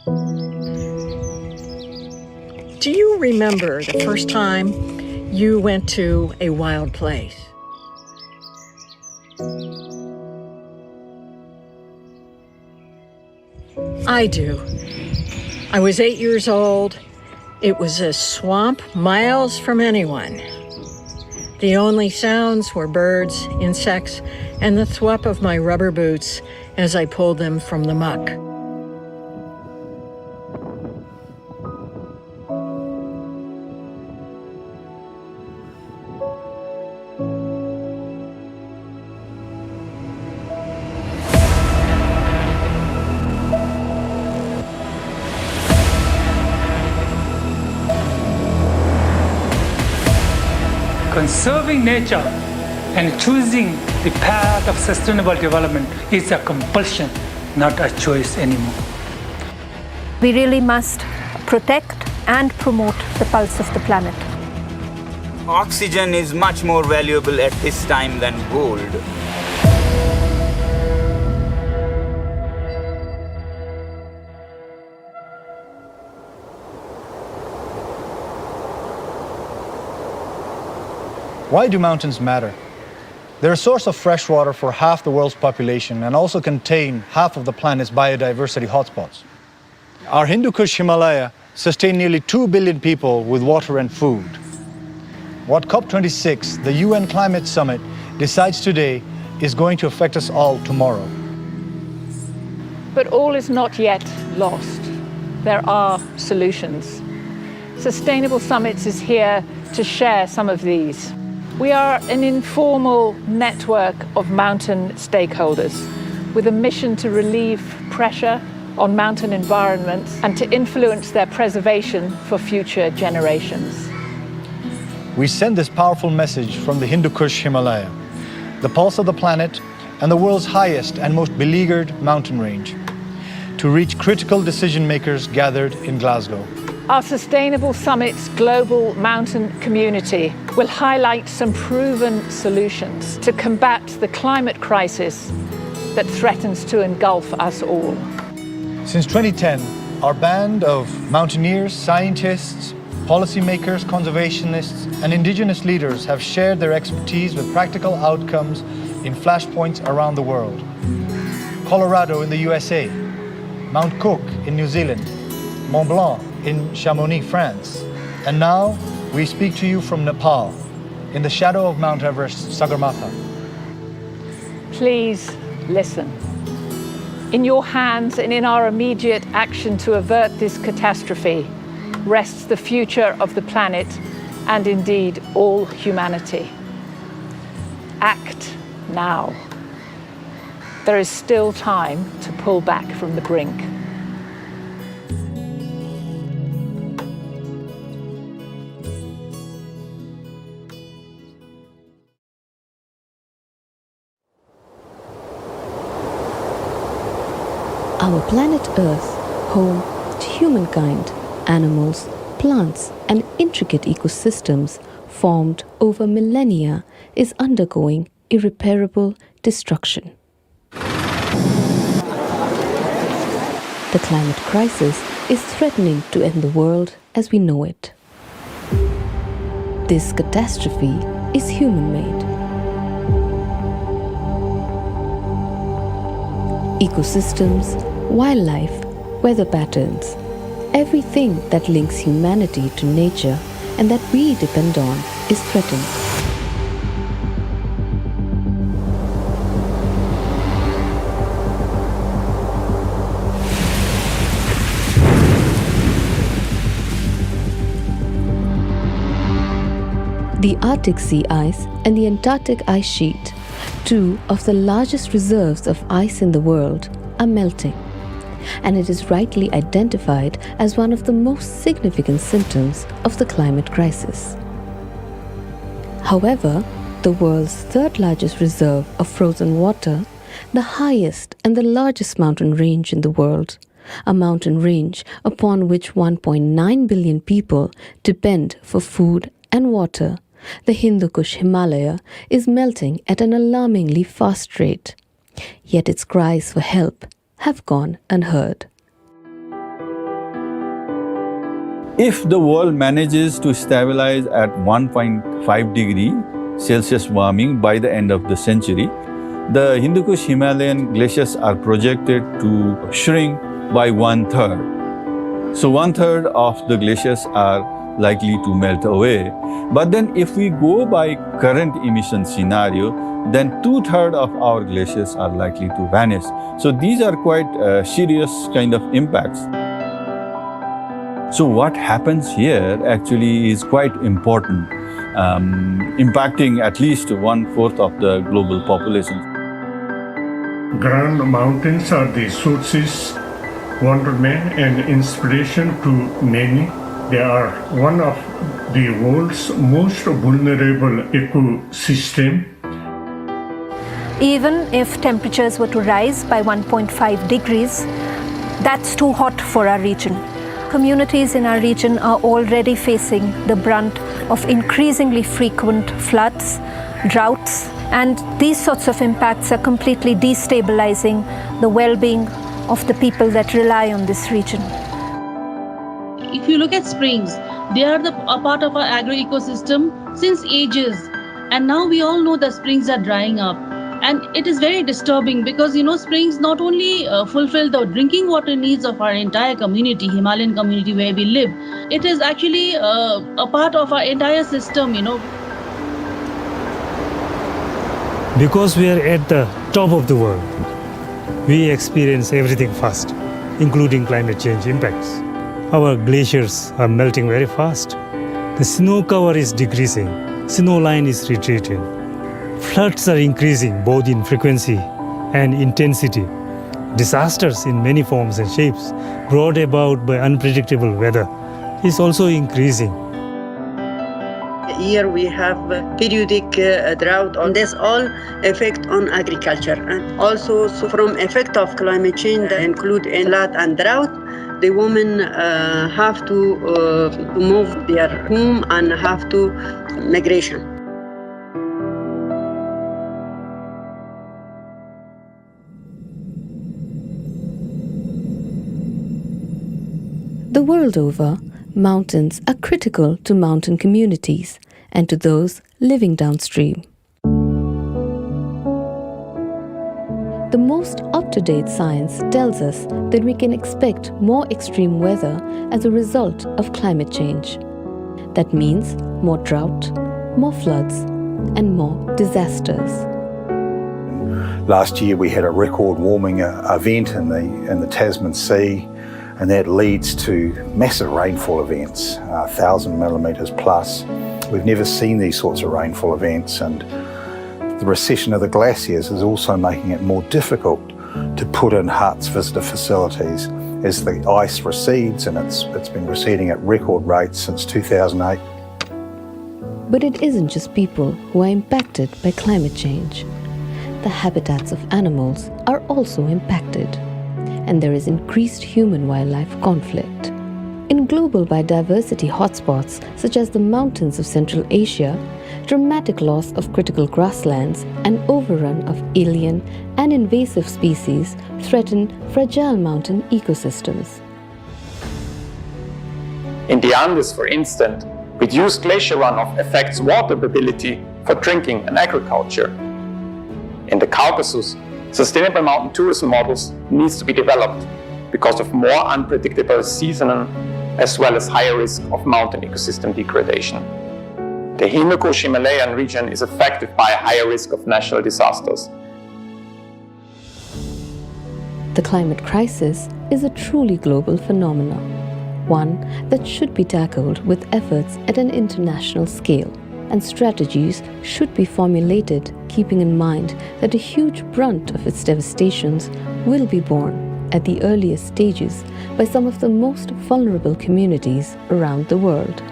Do you remember the first time you went to a wild place? I do. I was 8 years old. It was a swamp miles from anyone. The only sounds were birds, insects, and the thwap of my rubber boots as I pulled them from the muck. Conserving nature and choosing the path of sustainable development is a compulsion, not a choice anymore. We really must protect and promote the pulse of the planet. Oxygen is much more valuable at this time than gold. Why do mountains matter? They're a source of fresh water for half the world's population and also contain half of the planet's biodiversity hotspots. Our Hindu Kush Himalaya sustain nearly 2 billion people with water and food. What COP26, the UN Climate Summit, decides today is going to affect us all tomorrow. But all is not yet lost. There are solutions. Sustainable Summits is here to share some of these. We are an informal network of mountain stakeholders with a mission to relieve pressure on mountain environments and to influence their preservation for future generations. We send this powerful message from the Hindu Kush Himalaya, the pulse of the planet and the world's highest and most beleaguered mountain range, to reach critical decision makers gathered in Glasgow. Our Sustainable Summit's global mountain community will highlight some proven solutions to combat the climate crisis that threatens to engulf us all. Since 2010, our band of mountaineers, scientists, policymakers, conservationists, and indigenous leaders have shared their expertise with practical outcomes in flashpoints around the world. Colorado in the USA, Mount Cook in New Zealand, Mont Blanc in Chamonix, France. And now we speak to you from Nepal, in the shadow of Mount Everest, Sagarmatha. Please listen. In your hands and in our immediate action to avert this catastrophe rests the future of the planet and indeed all humanity. Act now. There is still time to pull back from the brink. Our planet Earth, home to humankind, animals, plants, and intricate ecosystems formed over millennia, is undergoing irreparable destruction. The climate crisis is threatening to end the world as we know it. This catastrophe is human-made. Ecosystems, wildlife, weather patterns, everything that links humanity to nature and that we depend on is threatened. The Arctic sea ice and the Antarctic ice sheet, two of the largest reserves of ice in the world, are melting, and it is rightly identified as one of the most significant symptoms of the climate crisis. However, the world's third largest reserve of frozen water, the highest and the largest mountain range in the world, a mountain range upon which 1.9 billion people depend for food and water, the Hindu Kush Himalaya is melting at an alarmingly fast rate. Yet its cries for help have gone unheard. If the world manages to stabilize at 1.5 degree Celsius warming by the end of the century, the Hindu Kush Himalayan glaciers are projected to shrink by 1/3. So 1/3 of the glaciers are likely to melt away. But then if we go by current emission scenario, then 2/3 of our glaciers are likely to vanish. So these are quite serious kind of impacts. So what happens here actually is quite important, impacting at least 1/4 of the global population. Grand mountains are the sources, wonderment and inspiration to many. They are one of the world's most vulnerable ecosystem. Even if temperatures were to rise by 1.5 degrees, that's too hot for our region. Communities in our region are already facing the brunt of increasingly frequent floods, droughts, and these sorts of impacts are completely destabilizing the well-being of the people that rely on this region. If you look at springs, they are a part of our agro-ecosystem since ages. And now we all know that springs are drying up. And it is very disturbing because, springs not only fulfill the drinking water needs of our entire community, Himalayan community where we live, it is actually a part of our entire system, Because we are at the top of the world, we experience everything fast, including climate change impacts. Our glaciers are melting very fast. The snow cover is decreasing, snow line is retreating. Floods are increasing both in frequency and intensity. Disasters in many forms and shapes brought about by unpredictable weather is also increasing. Here we have periodic drought, and this all effect on agriculture. And also from effect of climate change that include flood and drought, the women have to move their home and have to migration. The world over, mountains are critical to mountain communities and to those living downstream. The most up-to-date science tells us that we can expect more extreme weather as a result of climate change. That means more drought, more floods, and more disasters. Last year we had a record warming event in the Tasman Sea, and that leads to massive rainfall events, 1,000 millimetres plus. We've never seen these sorts of rainfall events, and the recession of the glaciers is also making it more difficult to put in huts, visitor facilities, as the ice recedes, and it's been receding at record rates since 2008. But it isn't just people who are impacted by climate change. The habitats of animals are also impacted, and there is increased human-wildlife conflict. In global biodiversity hotspots such as the mountains of Central Asia, dramatic loss of critical grasslands and overrun of alien and invasive species threaten fragile mountain ecosystems. In the Andes, for instance, reduced glacier runoff affects water availability for drinking and agriculture. In the Caucasus, sustainable mountain tourism models needs to be developed because of more unpredictable seasonal as well as higher risk of mountain ecosystem degradation. The Hindu Kush Himalayan region is affected by a higher risk of natural disasters. The climate crisis is a truly global phenomenon, one that should be tackled with efforts at an international scale, and strategies should be formulated keeping in mind that a huge brunt of its devastations will be borne at the earliest stages by some of the most vulnerable communities around the world.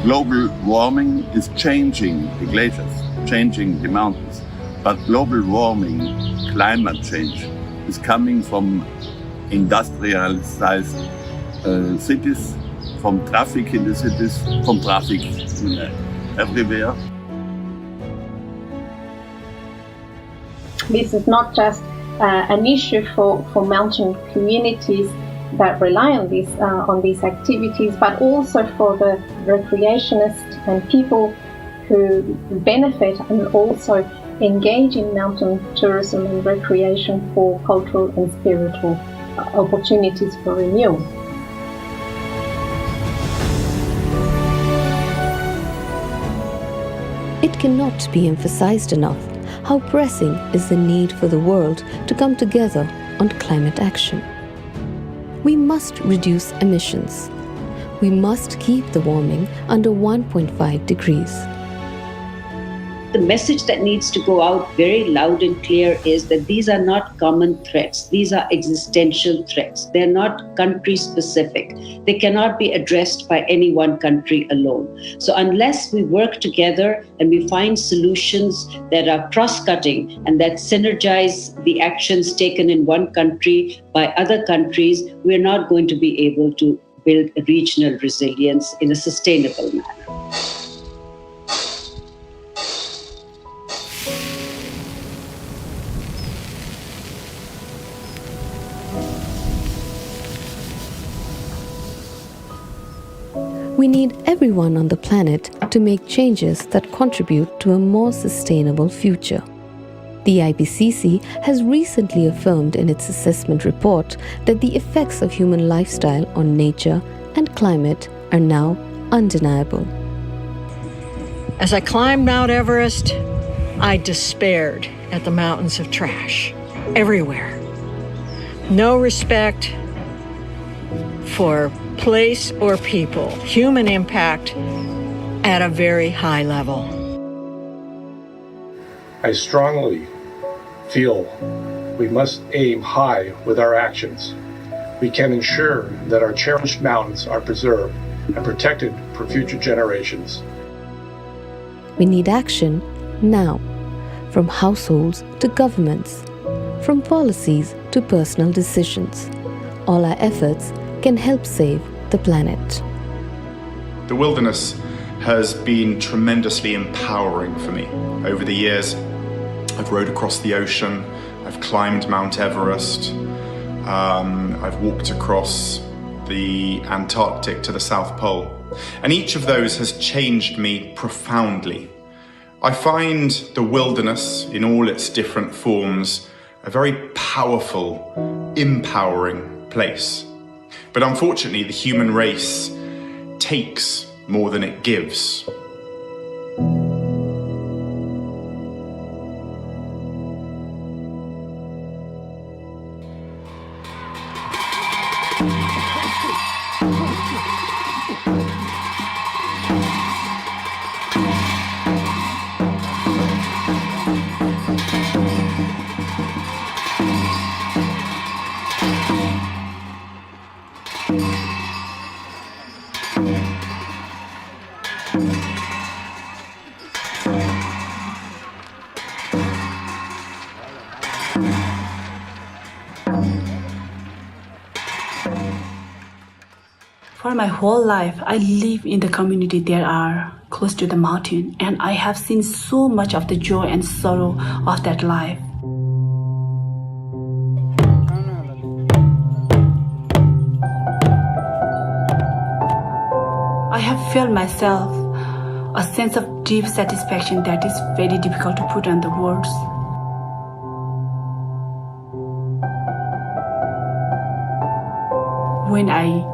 Global warming is changing the glaciers, changing the mountains. But global warming, climate change, is coming from industrialized cities, from traffic in the cities, from traffic everywhere. This is not just an issue for mountain communities. that rely on these activities, but also for the recreationists and people who benefit and also engage in mountain tourism and recreation for cultural and spiritual opportunities for renewal. It cannot be emphasized enough how pressing is the need for the world to come together on climate action. We must reduce emissions. We must keep the warming under 1.5 degrees. The message that needs to go out very loud and clear is that these are not common threats. These are existential threats. They're not country specific. They cannot be addressed by any one country alone. So unless we work together and we find solutions that are cross-cutting and that synergize the actions taken in one country by other countries, we're not going to be able to build regional resilience in a sustainable manner. We need everyone on the planet to make changes that contribute to a more sustainable future. The IPCC has recently affirmed in its assessment report that the effects of human lifestyle on nature and climate are now undeniable. As I climbed Mount Everest, I despaired at the mountains of trash everywhere. No respect for place or people, human impact at a very high level. I strongly feel we must aim high with our actions. We can ensure that our cherished mountains are preserved and protected for future generations. We need action now, from households to governments, from policies to personal decisions. All our efforts can help save the planet. The wilderness has been tremendously empowering for me. Over the years, I've rowed across the ocean, I've climbed Mount Everest, I've walked across the Antarctic to the South Pole, and each of those has changed me profoundly. I find the wilderness in all its different forms a very powerful, empowering place. But unfortunately, the human race takes more than it gives. For my whole life, I live in the community that are close to the mountain, and I have seen so much of the joy and sorrow of that life. I have felt myself a sense of deep satisfaction that is very difficult to put on the words. When I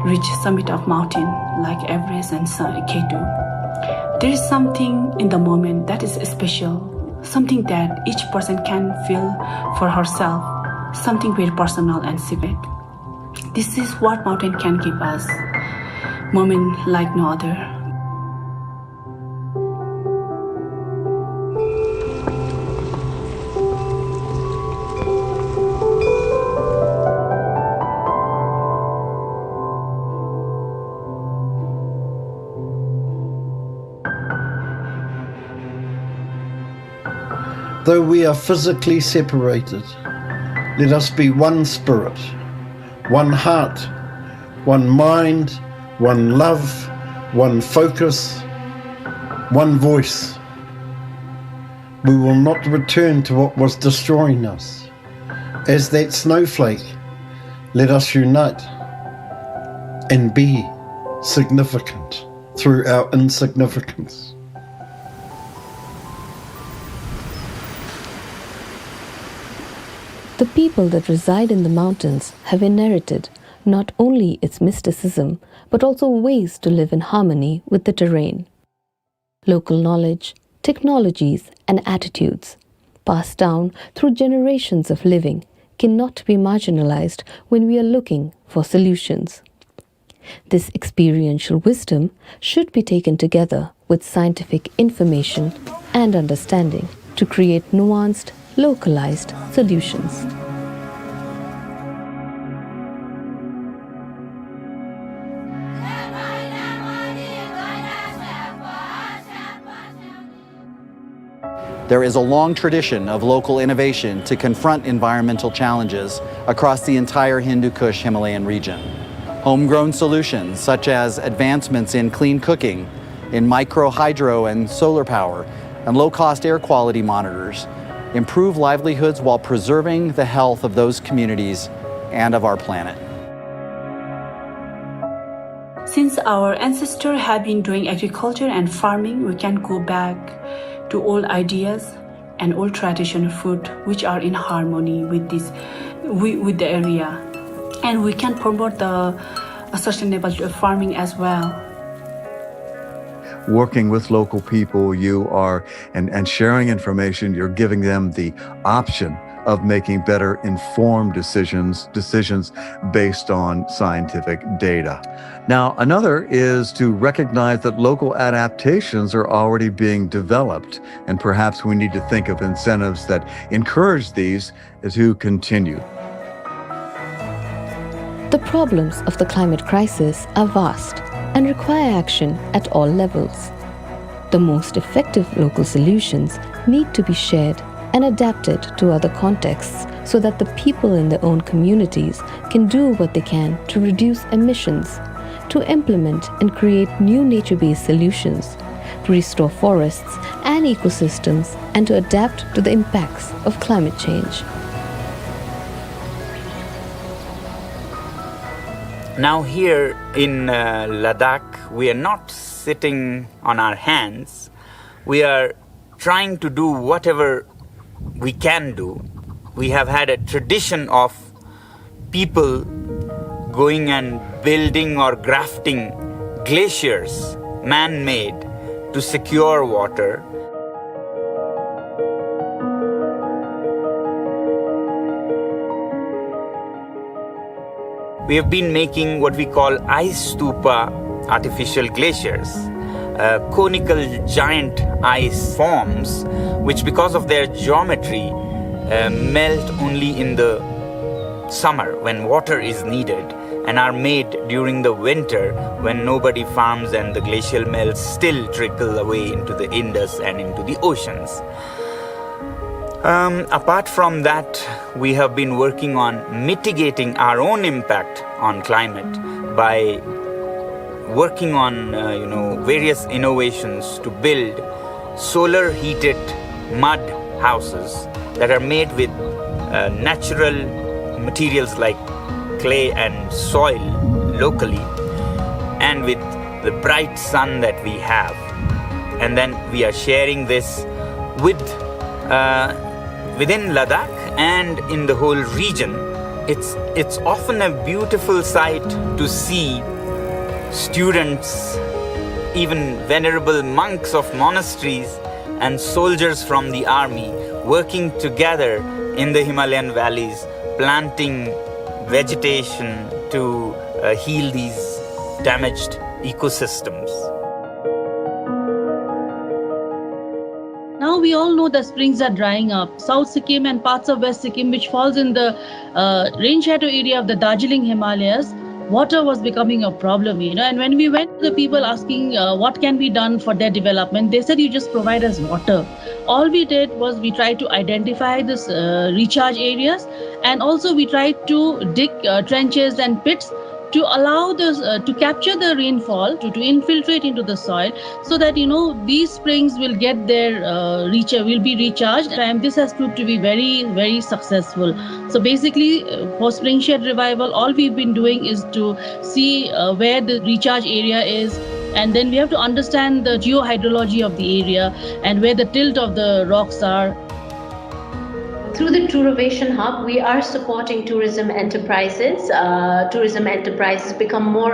reach summit of mountain like Everest and K2, there is something in the moment that is special, something that each person can feel for herself, something very personal and secret. This is what mountain can give us, moment like no other. Though we are physically separated, let us be one spirit, one heart, one mind, one love, one focus, one voice. We will not return to what was destroying us. As that snowflake Let us unite and be significant through our insignificance. The people that reside in the mountains have inherited not only its mysticism, but also ways to live in harmony with the terrain. Local knowledge, technologies, and attitudes, passed down through generations of living, cannot be marginalized when we are looking for solutions. This experiential wisdom should be taken together with scientific information and understanding to create nuanced, localized solutions. There is a long tradition of local innovation to confront environmental challenges across the entire Hindu Kush Himalayan region. Homegrown solutions such as advancements in clean cooking, in micro hydro and solar power, and low-cost air quality monitors improve livelihoods while preserving the health of those communities and of our planet. Since our ancestors have been doing agriculture and farming, we can go back to old ideas and old traditional food which are in harmony with with the area, and we can promote the sustainable farming as well. Working with local people, and sharing information, you're giving them the option of making better informed decisions based on scientific data. Now, another is to recognize that local adaptations are already being developed, and perhaps we need to think of incentives that encourage these to continue. The problems of the climate crisis are vast and require action at all levels. The most effective local solutions need to be shared and adapted to other contexts so that the people in their own communities can do what they can to reduce emissions, to implement and create new nature-based solutions, to restore forests and ecosystems, and to adapt to the impacts of climate change. Now here in Ladakh, we are not sitting on our hands. We are trying to do whatever we can do. We have had a tradition of people going and building or grafting glaciers, man-made, to secure water. We have been making what we call ice stupa artificial glaciers, conical giant ice forms, which because of their geometry melt only in the summer when water is needed, and are made during the winter when nobody farms and the glacial melts still trickle away into the Indus and into the oceans. Apart from that, we have been working on mitigating our own impact on climate by working on various innovations to build solar heated mud houses that are made with natural materials like clay and soil locally, and with the bright sun that we have. And then we are sharing this with within Ladakh and in the whole region. It's often a beautiful sight to see students, even venerable monks of monasteries and soldiers from the army working together in the Himalayan valleys, planting vegetation to heal these damaged ecosystems. Now we all know the springs are drying up. South Sikkim and parts of West Sikkim, which falls in the rain shadow area of the Darjeeling Himalayas, water was becoming a problem, and when we went to the people asking what can be done for their development, they said, you just provide us water. All we did was we tried to identify this recharge areas, and also we tried to dig trenches and pits to allow this to capture the rainfall, to infiltrate into the soil, so that these springs will get their will be recharged. And this has proved to be very, very successful. So basically, for spring shed revival, all we've been doing is to see where the recharge area is, and then we have to understand the geohydrology of the area and where the tilt of the rocks are. Through the Tourovation Hub, we are supporting tourism enterprises. Tourism enterprises become more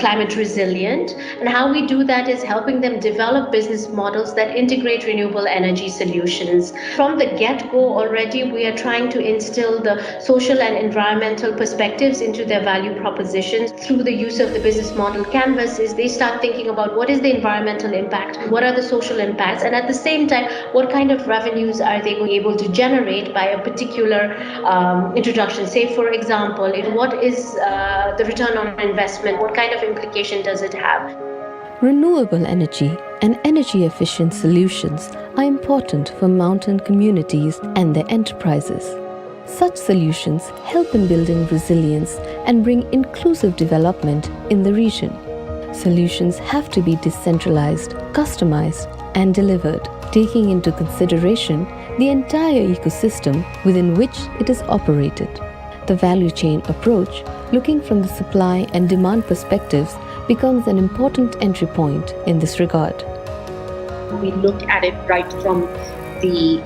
climate resilient. And how we do that is helping them develop business models that integrate renewable energy solutions. From the get-go already, we are trying to instill the social and environmental perspectives into their value propositions. Through the use of the business model canvases, they start thinking about what is the environmental impact, what are the social impacts, and at the same time, what kind of revenues are they able to generate by a particular introduction. Say, for example, what is the return on investment? What kind of implication does it have? Renewable energy and energy-efficient solutions are important for mountain communities and their enterprises. Such solutions help in building resilience and bring inclusive development in the region. Solutions have to be decentralized, customized, and delivered, taking into consideration the entire ecosystem within which it is operated. The value chain approach, looking from the supply and demand perspectives, becomes an important entry point in this regard. We look at it right from the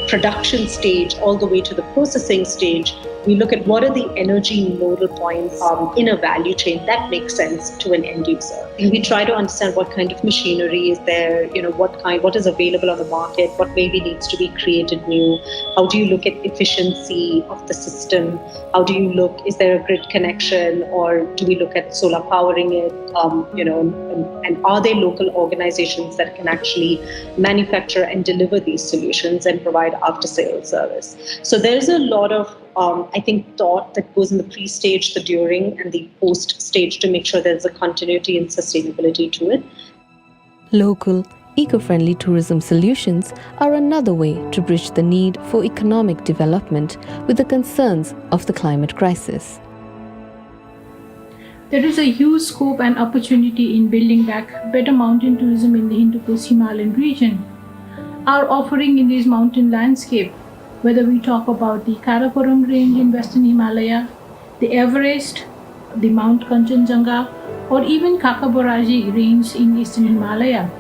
production stage all the way to the processing stage. We look at what are the energy nodal points in a value chain that makes sense to an end user. And we try to understand what kind of machinery is there, what is available on the market, what maybe needs to be created new. How do you look at efficiency of the system? How do you look, is there a grid connection, or do we look at solar powering it? And are there local organizations that can actually manufacture and deliver these solutions and provide after-sales service? So there's a lot of thought that goes in the pre-stage, the during, and the post-stage to make sure there's a continuity and sustainability to it. Local, eco-friendly tourism solutions are another way to bridge the need for economic development with the concerns of the climate crisis. There is a huge scope and opportunity in building back better mountain tourism in the Hindu Kush Himalayan region. Our offering in this mountain landscape, whether we talk about the Karakoram range in Western Himalaya, the Everest, the Mount Kanchenjunga, or even Kakaboraji range in Eastern Himalaya.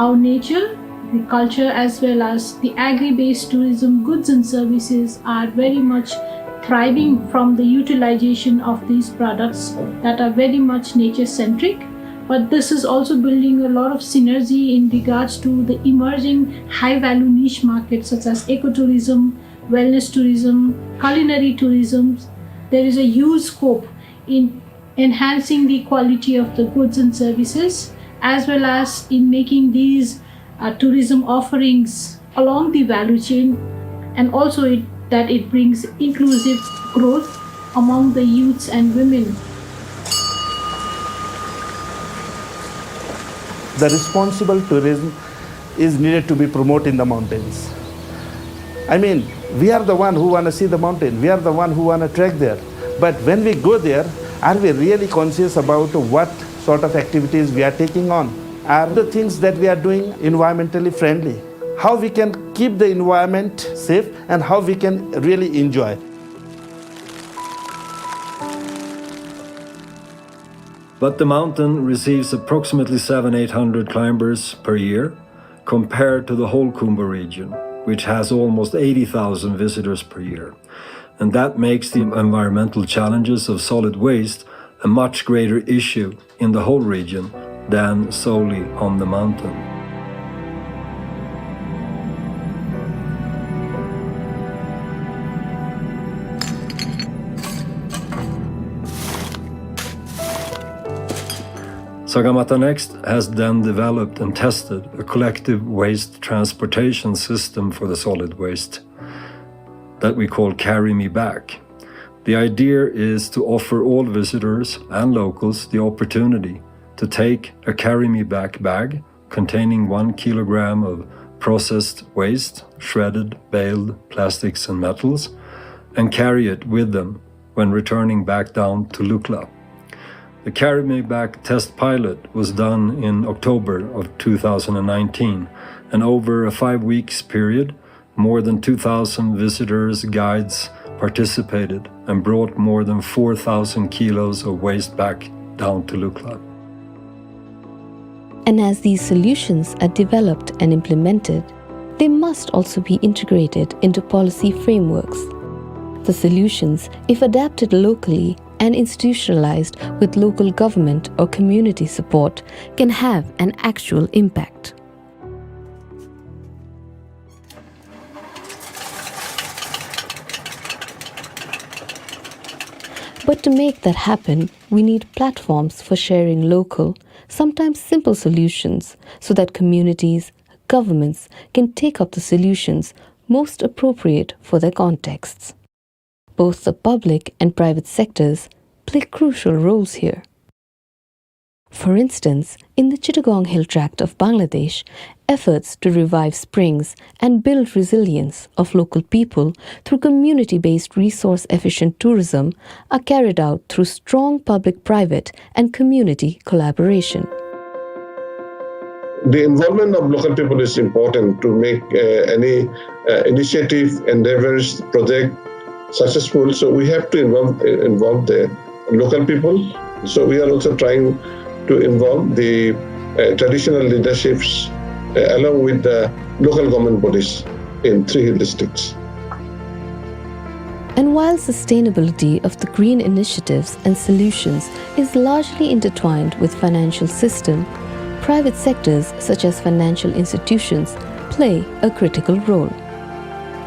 Our nature, the culture, as well as the agri-based tourism goods and services are very much thriving from the utilization of these products that are very much nature-centric. But this is also building a lot of synergy in regards to the emerging high-value niche markets such as ecotourism, wellness tourism, culinary tourism. There is a huge scope in enhancing the quality of the goods and services, as well as in making these tourism offerings along the value chain, and also that it brings inclusive growth among the youths and women. The responsible tourism is needed to be promoted in the mountains. I mean, we are the one who want to see the mountain. We are the one who want to trek there. But when we go there, are we really conscious about what sort of activities we are taking on? Are the things that we are doing environmentally friendly? How we can keep the environment safe and how we can really enjoy. But the mountain receives approximately 700-800 climbers per year, compared to the whole Kumbh region, which has almost 80,000 visitors per year. And that makes the environmental challenges of solid waste a much greater issue in the whole region than solely on the mountain. Sagarmatha Next has then developed and tested a collective waste transportation system for the solid waste that we call Carry Me Back. The idea is to offer all visitors and locals the opportunity to take a Carry Me Back bag containing 1 kilogram of processed waste, shredded, baled plastics and metals, and carry it with them when returning back down to Lukla. The Carry Me Back test pilot was done in October of 2019, and over a 5 weeks period, more than 2,000 visitors, guides participated and brought more than 4,000 kilos of waste back down to Lukla. And as these solutions are developed and implemented, they must also be integrated into policy frameworks. The solutions, if adapted locally and institutionalized with local government or community support, can have an actual impact. But to make that happen, we need platforms for sharing local, sometimes simple solutions so that communities, governments can take up the solutions most appropriate for their contexts. Both the public and private sectors play crucial roles here. For instance, in the Chittagong Hill Tract of Bangladesh, efforts to revive springs and build resilience of local people through community-based resource-efficient tourism are carried out through strong public-private and community collaboration. The involvement of local people is important to make any initiative, endeavors, project successful. So we have to involve the local people. So we are also trying to involve the traditional leaderships along with the local government bodies in 3 hill districts. And while sustainability of the green initiatives and solutions is largely intertwined with financial system, private sectors such as financial institutions play a critical role.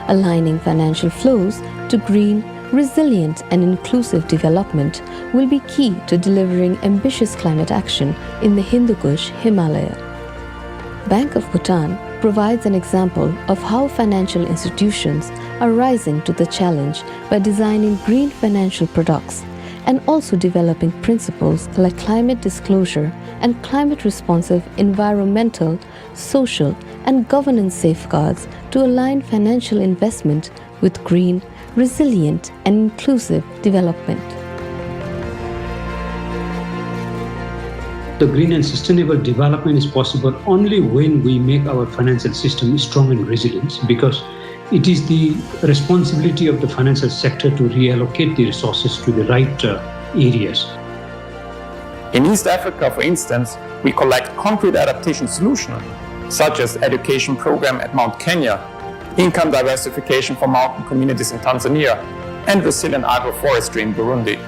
Aligning financial flows to green, resilient and inclusive development will be key to delivering ambitious climate action in the Hindu Kush Himalaya. Bank of Bhutan provides an example of how financial institutions are rising to the challenge by designing green financial products and also developing principles like climate disclosure and climate-responsive environmental, social and governance safeguards to align financial investment with green, resilient and inclusive development. The green and sustainable development is possible only when we make our financial system strong and resilient, because it is the responsibility of the financial sector to reallocate the resources to the right areas. In East Africa, for instance, we collect concrete adaptation solutions, such as education program at Mount Kenya, income diversification for mountain communities in Tanzania, and resilient agroforestry in Burundi.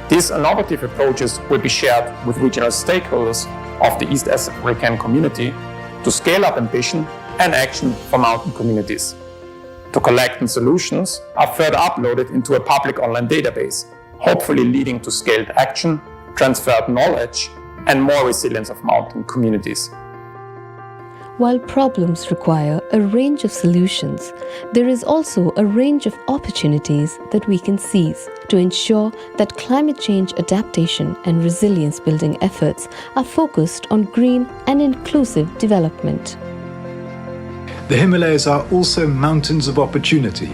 These innovative approaches will be shared with regional stakeholders of the East African community to scale up ambition and action for mountain communities. The collected solutions are further uploaded into a public online database, hopefully leading to scaled action, transferred knowledge, and more resilience of mountain communities. While problems require a range of solutions, there is also a range of opportunities that we can seize to ensure that climate change adaptation and resilience building efforts are focused on green and inclusive development. The Himalayas are also mountains of opportunity.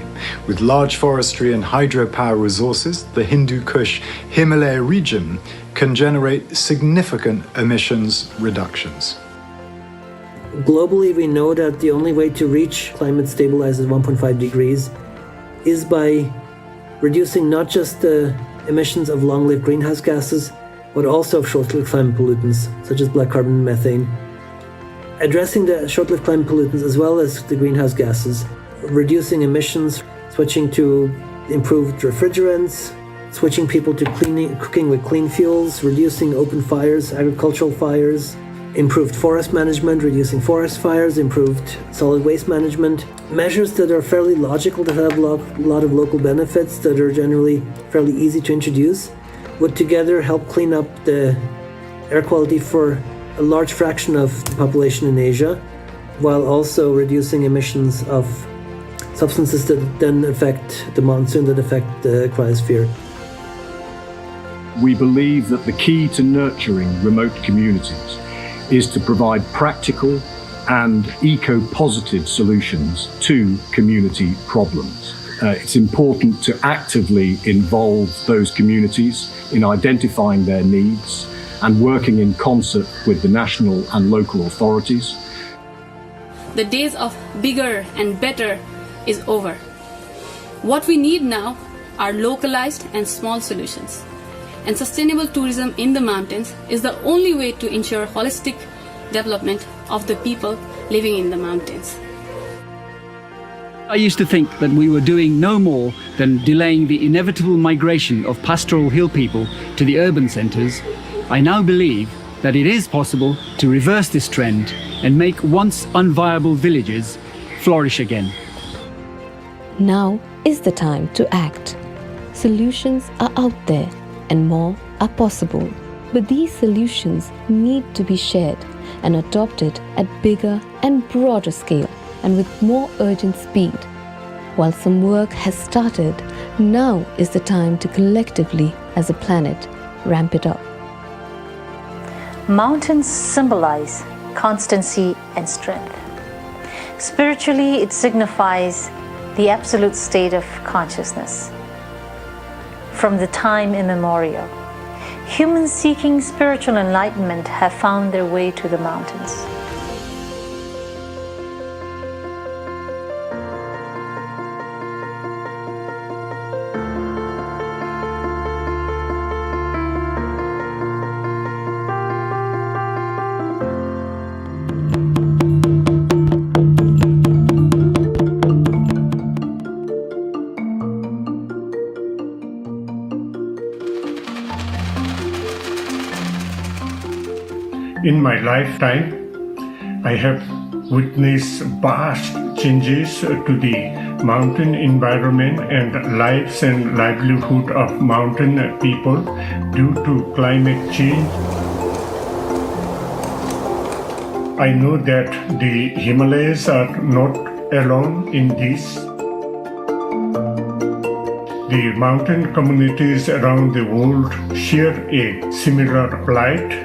With large forestry and hydropower resources, the Hindu Kush Himalaya region can generate significant emissions reductions. Globally, we know that the only way to reach climate stabilized at 1.5 degrees is by reducing not just the emissions of long-lived greenhouse gases, but also of short-lived climate pollutants, such as black carbon and methane. Addressing the short-lived climate pollutants as well as the greenhouse gases, reducing emissions, switching to improved refrigerants, switching people to cooking with clean fuels, reducing open fires, agricultural fires, improved forest management, reducing forest fires, improved solid waste management. Measures that are fairly logical, that have a lot of local benefits, that are generally fairly easy to introduce, would together help clean up the air quality for a large fraction of the population in Asia, while also reducing emissions of substances that then affect the monsoon, that affect the cryosphere. We believe that the key to nurturing remote communities is to provide practical and eco-positive solutions to community problems. it's important to actively involve those communities in identifying their needs and working in concert with the national and local authorities. The days of bigger and better is over. What we need now are localized and small solutions. And sustainable tourism in the mountains is the only way to ensure holistic development of the people living in the mountains. I used to think that we were doing no more than delaying the inevitable migration of pastoral hill people to the urban centres. I now believe that it is possible to reverse this trend and make once unviable villages flourish again. Now is the time to act. Solutions are out there and more are possible. But these solutions need to be shared and adopted at bigger and broader scale and with more urgent speed. While some work has started, now is the time to collectively, as a planet, ramp it up. Mountains symbolize constancy and strength. Spiritually, it signifies the absolute state of consciousness. From the time immemorial, humans seeking spiritual enlightenment have found their way to the mountains. In my lifetime, I have witnessed vast changes to the mountain environment and lives and livelihood of mountain people due to climate change. I know that the Himalayas are not alone in this. The mountain communities around the world share a similar plight.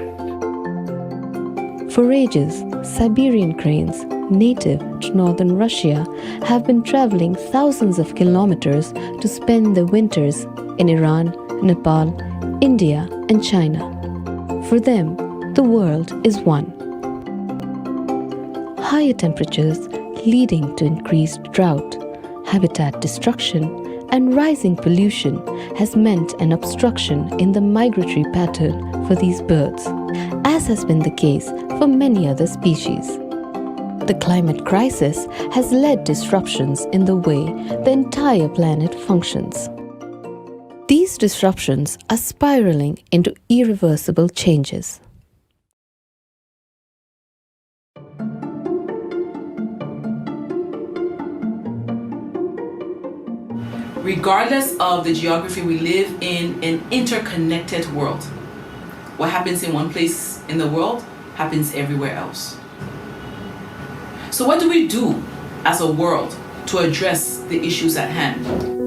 For ages, Siberian cranes, native to northern Russia, have been traveling thousands of kilometers to spend their winters in Iran, Nepal, India, and China. For them, the world is one. Higher temperatures leading to increased drought, habitat destruction, and rising pollution has meant an obstruction in the migratory pattern for these birds, as has been the case for many other species. The climate crisis has led disruptions in the way the entire planet functions. These disruptions are spiraling into irreversible changes. Regardless of the geography, we live in an interconnected world. What happens in one place in the world happens everywhere else. So what do we do as a world to address the issues at hand?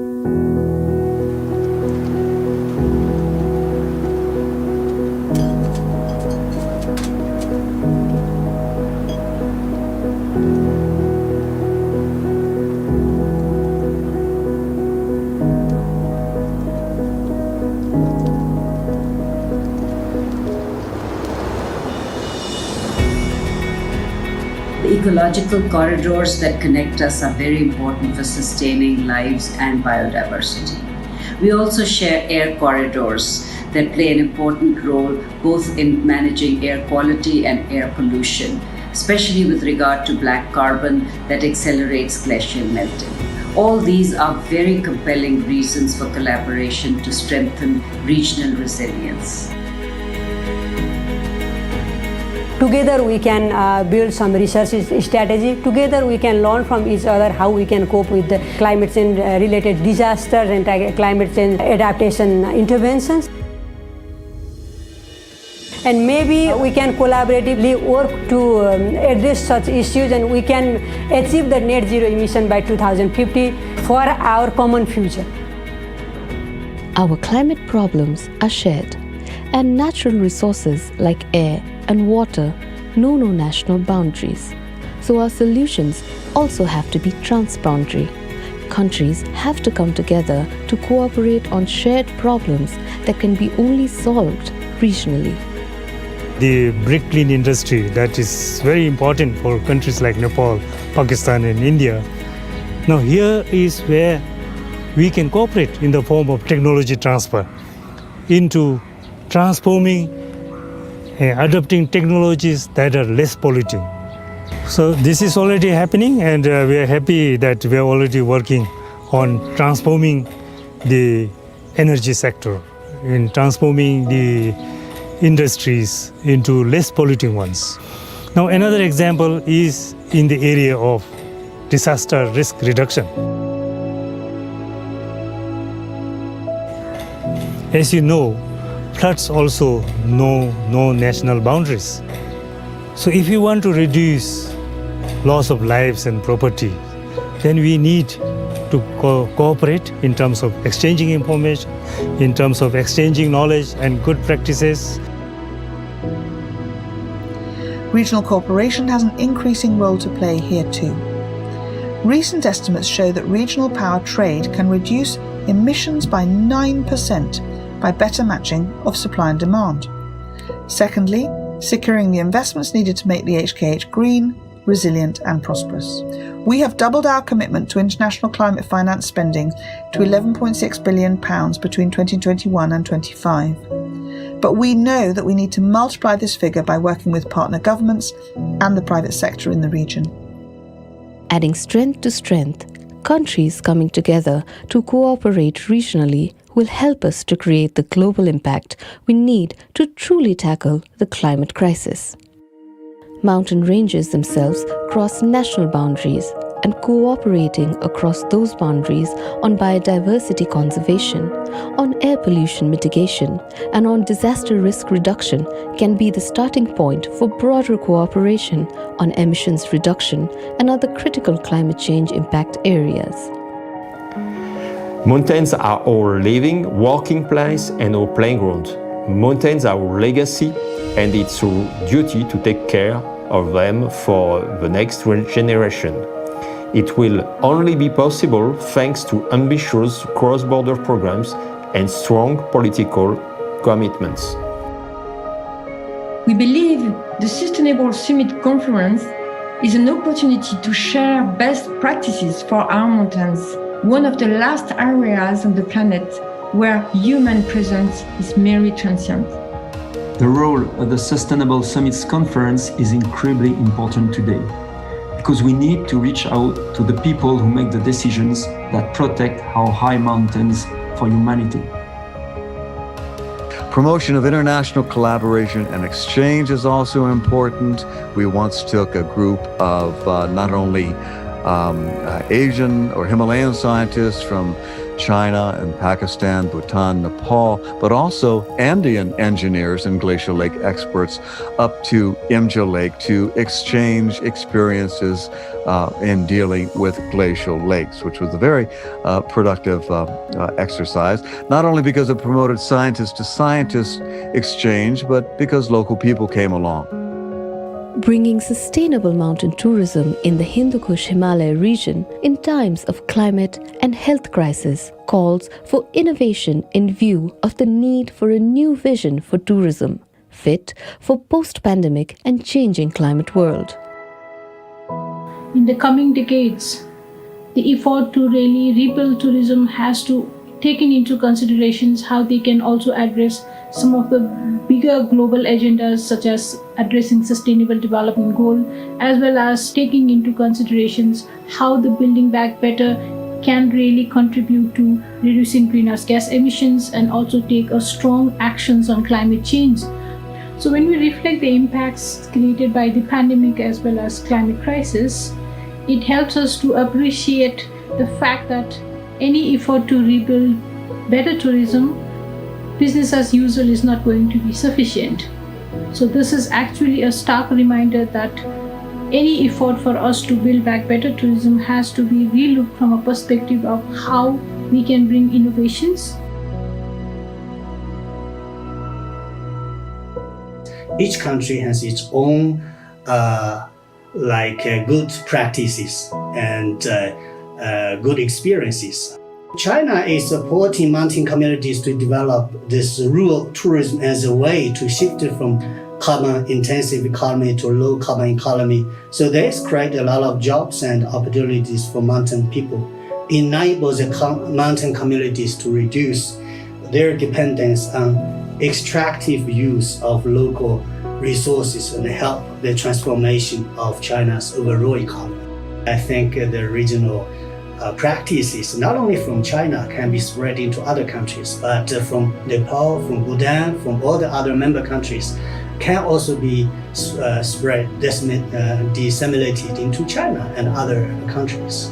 Ecological corridors that connect us are very important for sustaining lives and biodiversity. We also share air corridors that play an important role both in managing air quality and air pollution, especially with regard to black carbon that accelerates glacial melting. All these are very compelling reasons for collaboration to strengthen regional resilience. Together we can build some research strategy. Together we can learn from each other how we can cope with the climate change related disasters and climate change adaptation interventions. And maybe we can collaboratively work to address such issues, and we can achieve the net zero emission by 2050 for our common future. Our climate problems are shared, and natural resources like air and water know no national boundaries. So our solutions also have to be transboundary, countries have to come together to cooperate on shared problems that can be only solved regionally. The brick clean industry that is very important for countries like Nepal, Pakistan and India. Now here is where we can cooperate in the form of technology transfer into transforming and adopting technologies that are less polluting. So this is already happening, and we are happy that we are already working on transforming the energy sector, in transforming the industries into less polluting ones. Now another example is in the area of disaster risk reduction. As you know, floods also know no national boundaries. So if you want to reduce loss of lives and property, then we need to cooperate in terms of exchanging information, in terms of exchanging knowledge and good practices. Regional cooperation has an increasing role to play here too. Recent estimates show that regional power trade can reduce emissions by 9% by better matching of supply and demand. Secondly, securing the investments needed to make the HKH green, resilient and prosperous. We have doubled our commitment to international climate finance spending to £11.6 billion between 2021 and 25. But we know that we need to multiply this figure by working with partner governments and the private sector in the region. Adding strength to strength, countries coming together to cooperate regionally will help us to create the global impact we need to truly tackle the climate crisis. Mountain ranges themselves cross national boundaries, and cooperating across those boundaries on biodiversity conservation, on air pollution mitigation, and on disaster risk reduction can be the starting point for broader cooperation on emissions reduction and other critical climate change impact areas. Mountains are our living, working place and our playground. Mountains are our legacy, and it's our duty to take care of them for the next generation. It will only be possible thanks to ambitious cross-border programs and strong political commitments. We believe the Sustainable Summit Conference is an opportunity to share best practices for our mountains, one of the last areas on the planet where human presence is merely transient. The role of the Sustainable Summits Conference is incredibly important today, because we need to reach out to the people who make the decisions that protect our high mountains for humanity. Promotion of international collaboration and exchange is also important. We once took a group of not only Asian or Himalayan scientists from China and Pakistan, Bhutan, Nepal, but also Andean engineers and glacial lake experts up to Imja Lake to exchange experiences in dealing with glacial lakes, which was a very productive exercise, not only because it promoted scientist to scientist exchange, but because local people came along. Bringing sustainable mountain tourism in the Hindu Kush Himalaya region in times of climate and health crisis calls for innovation in view of the need for a new vision for tourism, fit for post-pandemic and changing climate world. In the coming decades, the effort to really rebuild tourism has to take into considerations how they can also address some of the bigger global agendas, such as addressing sustainable development goal, as well as taking into considerations how the building back better can really contribute to reducing greenhouse gas emissions and also take a strong actions on climate change. So when we reflect the impacts created by the pandemic as well as climate crisis, it helps us to appreciate the fact that any effort to rebuild better tourism, business as usual is not going to be sufficient. So this is actually a stark reminder that any effort for us to build back better tourism has to be relooked from a perspective of how we can bring innovations. Each country has its own good practices, and good experiences. China is supporting mountain communities to develop this rural tourism as a way to shift from carbon-intensive economy to low-carbon economy. So this creates a lot of jobs and opportunities for mountain people, enables the mountain communities to reduce their dependence on extractive use of local resources and help the transformation of China's overall economy. I think the regional practices, not only from China, can be spread into other countries, but from Nepal, from Bhutan, from all the other member countries, can also be spread, disseminated into China and other countries.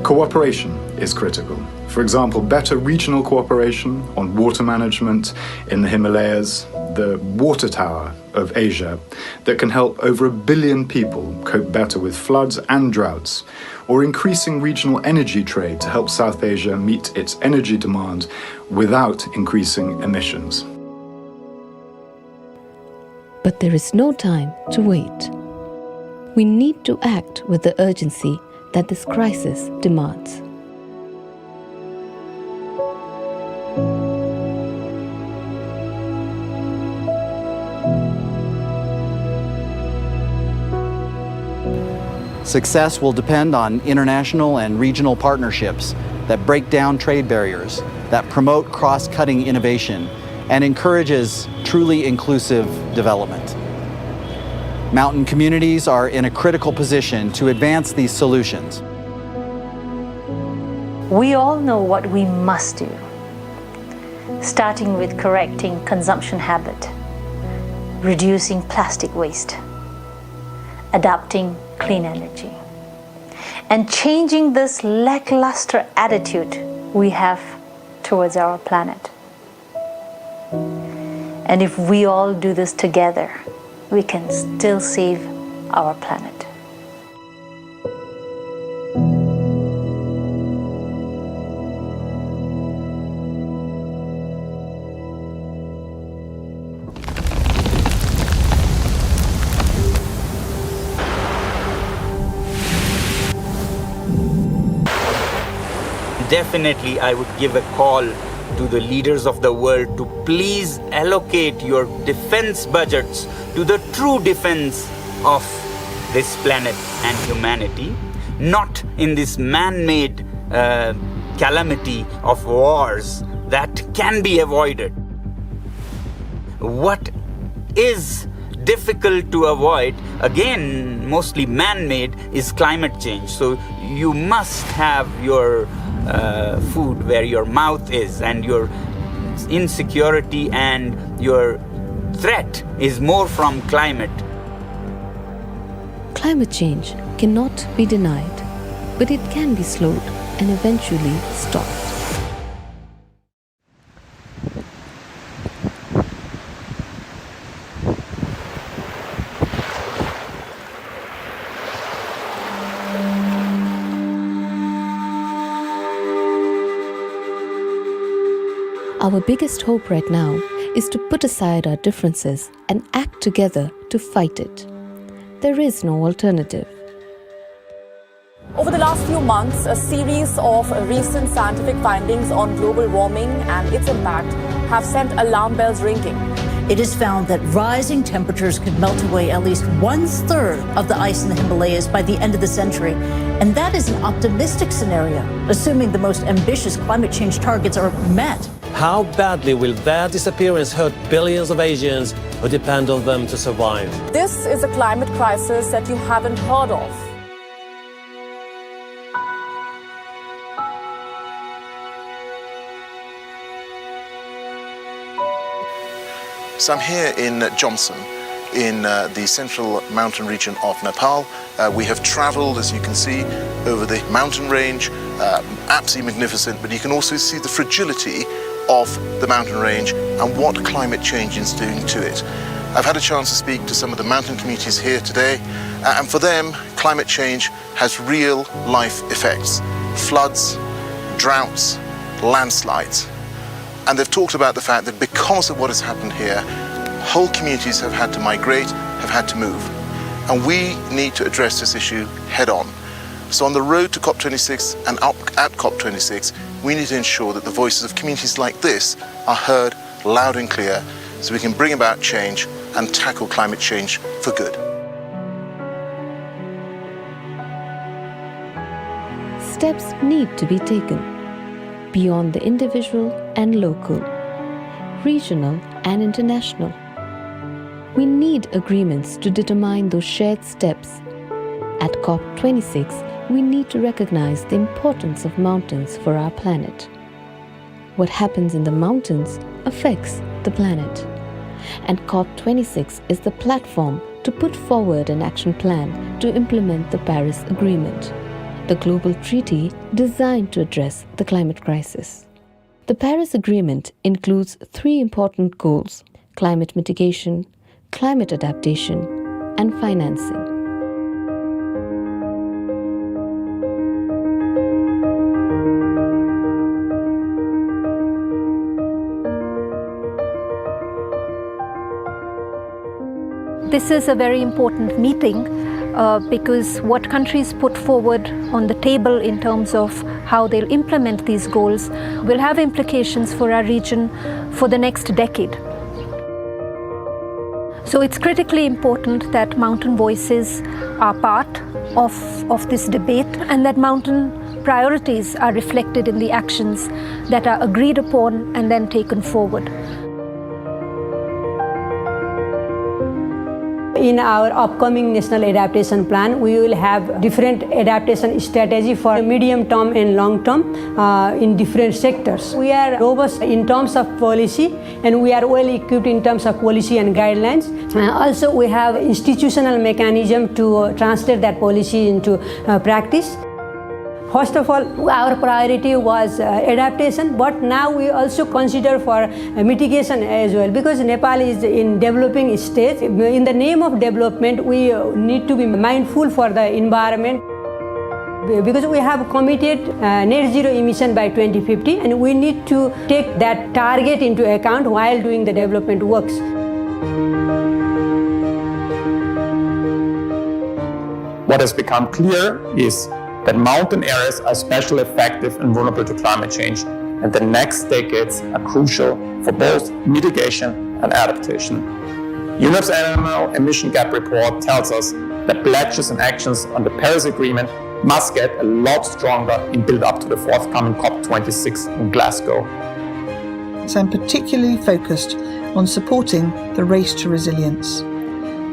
Cooperation is critical. For example, better regional cooperation on water management in the Himalayas, the water tower of Asia that can help over 1 billion people cope better with floods and droughts, or increasing regional energy trade to help South Asia meet its energy demand without increasing emissions. But there is no time to wait. We need to act with the urgency that this crisis demands. Success will depend on international and regional partnerships that break down trade barriers, that promote cross-cutting innovation, and encourages truly inclusive development. Mountain communities are in a critical position to advance these solutions. We all know what we must do, starting with correcting consumption habit, reducing plastic waste, adopting clean energy, and changing this lackluster attitude we have towards our planet. And if we all do this together, we can still save our planet. Definitely, I would give a call to the leaders of the world to please allocate your defense budgets to the true defense of this planet and humanity, not in this man-made calamity of wars that can be avoided. What is difficult to avoid, again, mostly man-made, is climate change. So you must have your food where your mouth is, and your insecurity and your threat is more from climate. Climate change cannot be denied, but it can be slowed and eventually stopped. Our biggest hope right now is to put aside our differences and act together to fight it. There is no alternative. Over the last few months, a series of recent scientific findings on global warming and its impact have sent alarm bells ringing. It is found that rising temperatures could melt away at least 1/3 of the ice in the Himalayas by the end of the century. And that is an optimistic scenario, assuming the most ambitious climate change targets are met. How badly will their disappearance hurt billions of Asians who depend on them to survive? This is a climate crisis that you haven't heard of. So I'm here in Jomsom, in the central mountain region of Nepal. We have traveled, as you can see, over the mountain range, absolutely magnificent, but you can also see the fragility of the mountain range and what climate change is doing to it. I've had a chance to speak to some of the mountain communities here today, and for them, climate change has real life effects: floods, droughts, landslides. And they've talked about the fact that because of what has happened here, whole communities have had to migrate, have had to move. And we need to address this issue head on. So on the road to COP26 and at COP26, we need to ensure that the voices of communities like this are heard loud and clear so we can bring about change and tackle climate change for good. Steps need to be taken beyond the individual and local, regional and international. We need agreements to determine those shared steps. At COP26, we need to recognize the importance of mountains for our planet. What happens in the mountains affects the planet. And COP26 is the platform to put forward an action plan to implement the Paris Agreement, the global treaty designed to address the climate crisis. The Paris Agreement includes 3 important goals: climate mitigation, climate adaptation, and financing. This is a very important meeting because what countries put forward on the table in terms of how they'll implement these goals will have implications for our region for the next decade. So it's critically important that mountain voices are part of this debate and that mountain priorities are reflected in the actions that are agreed upon and then taken forward. In our upcoming National Adaptation Plan, we will have different adaptation strategy for medium term and long term in different sectors. We are robust in terms of policy and we are well equipped in terms of policy and guidelines. Also, we have institutional mechanism to translate that policy into practice. First of all, our priority was adaptation, but now we also consider for mitigation as well, because Nepal is in developing stage. In the name of development, we need to be mindful for the environment, because we have committed net zero emission by 2050, and we need to take that target into account while doing the development works. What has become clear is that mountain areas are especially effective and vulnerable to climate change, and the next decades are crucial for both mitigation and adaptation. UNEP's annual emission gap report tells us that pledges and actions on the Paris Agreement must get a lot stronger in build-up to the forthcoming COP26 in Glasgow. So I'm particularly focused on supporting the race to resilience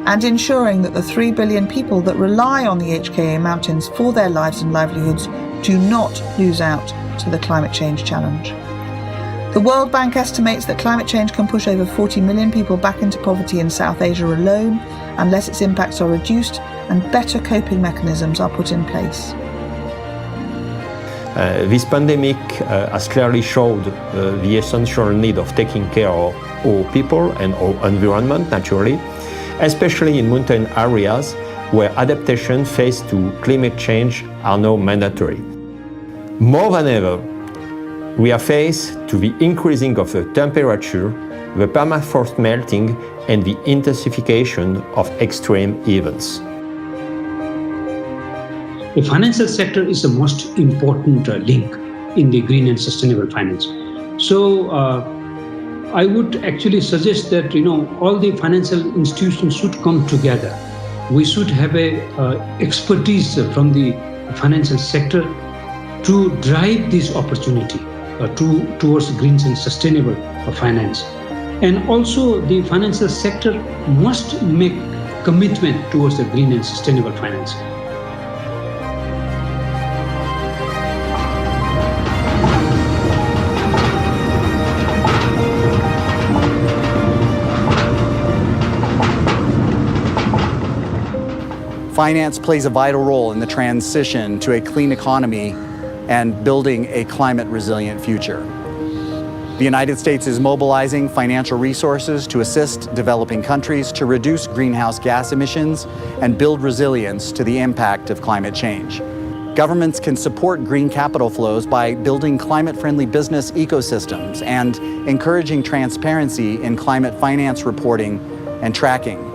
and ensuring that the 3 billion people that rely on the HKA mountains for their lives and livelihoods do not lose out to the climate change challenge. The World Bank estimates that climate change can push over 40 million people back into poverty in South Asia alone unless its impacts are reduced and better coping mechanisms are put in place. This pandemic has clearly showed the essential need of taking care of our people and our environment, naturally, especially in mountain areas where adaptation faced to climate change are now mandatory. More than ever, we are faced to the increasing of the temperature, the permafrost melting, and the intensification of extreme events. The financial sector is the most important link in the green and sustainable finance. So I would actually suggest that all the financial institutions should come together. We should have a expertise from the financial sector to drive this opportunity towards green and sustainable finance. And also the financial sector must make commitment towards the green and sustainable finance. Finance plays a vital role in the transition to a clean economy and building a climate-resilient future. The United States is mobilizing financial resources to assist developing countries to reduce greenhouse gas emissions and build resilience to the impact of climate change. Governments can support green capital flows by building climate-friendly business ecosystems and encouraging transparency in climate finance reporting and tracking.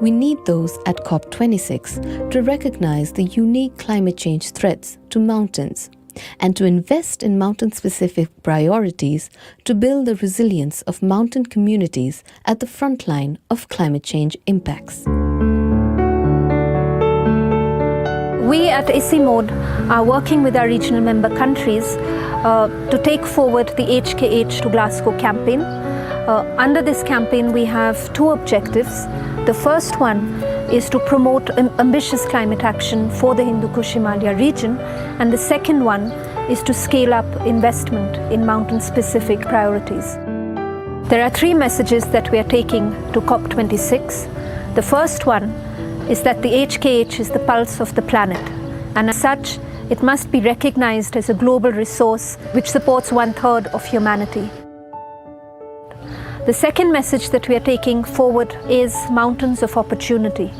We need those at COP26 to recognize the unique climate change threats to mountains and to invest in mountain-specific priorities to build the resilience of mountain communities at the front line of climate change impacts. We at ICIMOD are working with our regional member countries to take forward the HKH to Glasgow campaign. Under this campaign, we have two objectives. The first one is to promote ambitious climate action for the Hindu Kush Himalaya region, and the second one is to scale up investment in mountain-specific priorities. There are three messages that we are taking to COP26. The first one is that the HKH is the pulse of the planet, and as such, it must be recognized as a global resource which supports 1/3 of humanity. The second message that we are taking forward is mountains of opportunity.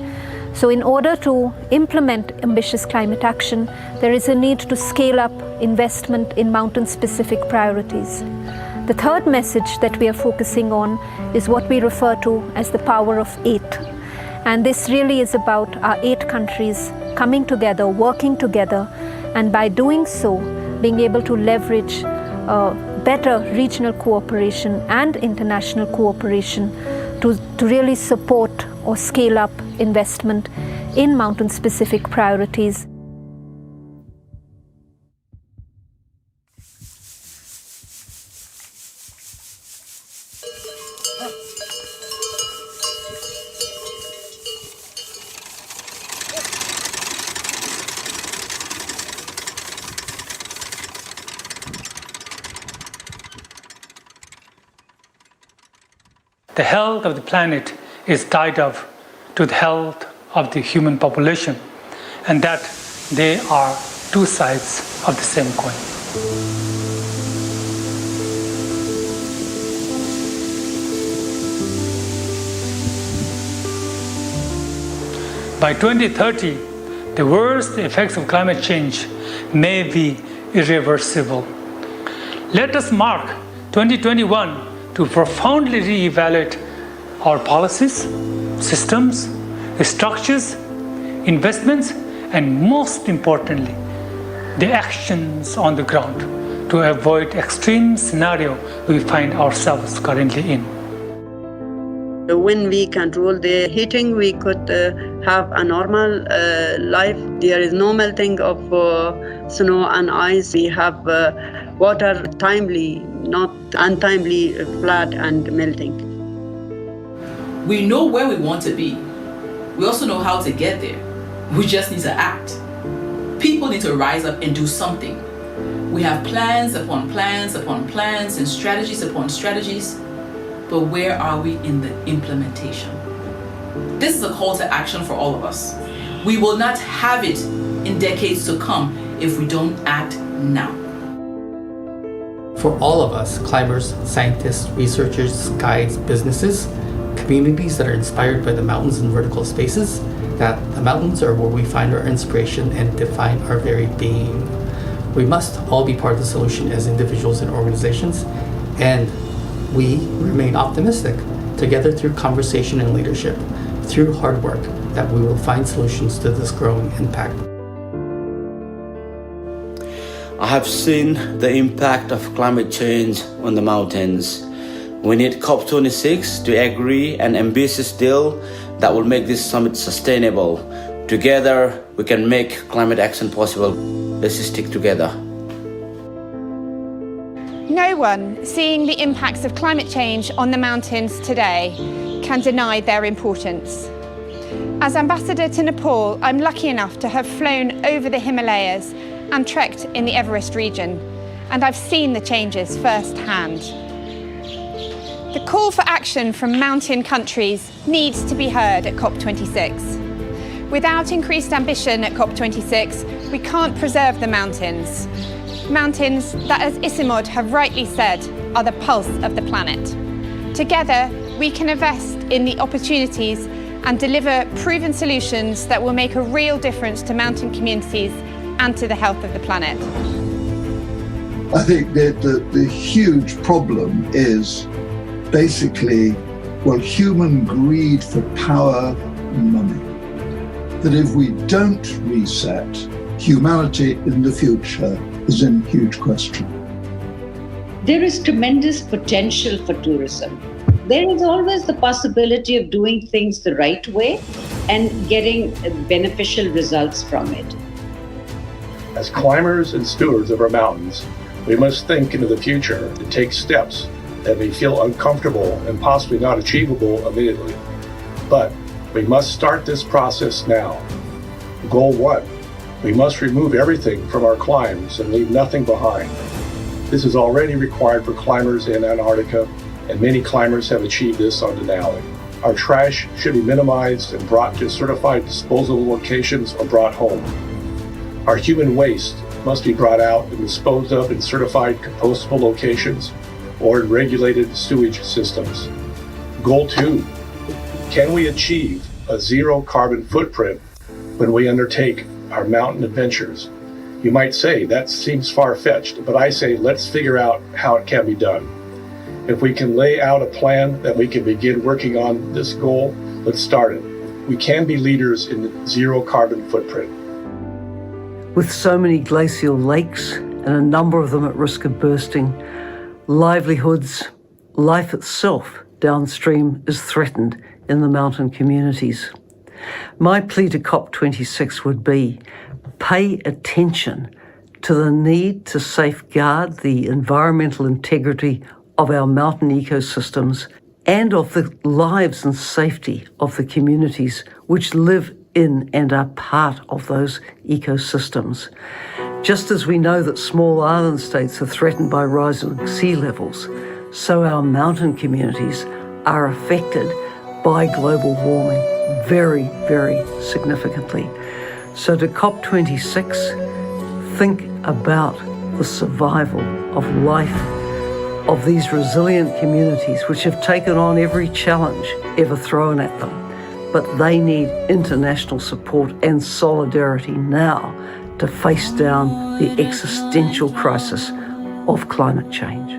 So in order to implement ambitious climate action, there is a need to scale up investment in mountain-specific priorities. The third message that we are focusing on is what we refer to as the power of 8. And this really is about our 8 countries coming together, working together, and by doing so, being able to leverage better regional cooperation and international cooperation to really support or scale up investment in mountain-specific priorities. The health of the planet is tied up to the health of the human population, and that they are two sides of the same coin. By 2030, the worst effects of climate change may be irreversible. Let us mark 2021 to profoundly reevaluate our policies, systems, structures, investments, and most importantly, the actions on the ground to avoid extreme scenario we find ourselves currently in. When we control the heating, we could have a normal life. There is no melting of snow and ice. We have water timely, not untimely flood and melting. We know where we want to be. We also know how to get there. We just need to act. People need to rise up and do something. We have plans upon plans upon plans and strategies upon strategies, but where are we in the implementation? This is a call to action for all of us. We will not have it in decades to come if we don't act now. For all of us, climbers, scientists, researchers, guides, businesses, communities that are inspired by the mountains and vertical spaces, that the mountains are where we find our inspiration and define our very being. We must all be part of the solution as individuals and organizations, and we remain optimistic, together through conversation and leadership, through hard work, that we will find solutions to this growing impact. I have seen the impact of climate change on the mountains. We need COP26 to agree an ambitious deal that will make this summit sustainable. Together, we can make climate action possible. Let's stick together. No one seeing the impacts of climate change on the mountains today can deny their importance. As ambassador to Nepal, I'm lucky enough to have flown over the Himalayas and trekked in the Everest region, and I've seen the changes firsthand. The call for action from mountain countries needs to be heard at COP26. Without increased ambition at COP26, we can't preserve the mountains. Mountains that, as ICIMOD have rightly said, are the pulse of the planet. Together, we can invest in the opportunities and deliver proven solutions that will make a real difference to mountain communities and to the health of the planet. I think that the huge problem is basically, well, human greed for power and money. That if we don't reset, humanity in the future is in huge question. There is tremendous potential for tourism. There is always the possibility of doing things the right way and getting beneficial results from it. As climbers and stewards of our mountains, we must think into the future and take steps that may feel uncomfortable and possibly not achievable immediately. But we must start this process now. Goal 1, we must remove everything from our climbs and leave nothing behind. This is already required for climbers in Antarctica, and many climbers have achieved this on Denali. Our trash should be minimized and brought to certified disposal locations or brought home. Our human waste must be brought out and disposed of in certified compostable locations or in regulated sewage systems. Goal 2, can we achieve a zero carbon footprint when we undertake our mountain adventures? You might say that seems far-fetched, but I say let's figure out how it can be done. If we can lay out a plan that we can begin working on this goal, let's start it. We can be leaders in the zero carbon footprint. With so many glacial lakes and a number of them at risk of bursting, livelihoods, life itself downstream is threatened in the mountain communities. My plea to COP26 would be, pay attention to the need to safeguard the environmental integrity of our mountain ecosystems and of the lives and safety of the communities which live in and are part of those ecosystems. Just as we know that small island states are threatened by rising sea levels, so our mountain communities are affected by global warming very, very significantly. So to COP26, think about the survival of life of these resilient communities which have taken on every challenge ever thrown at them. But they need international support and solidarity now to face down the existential crisis of climate change.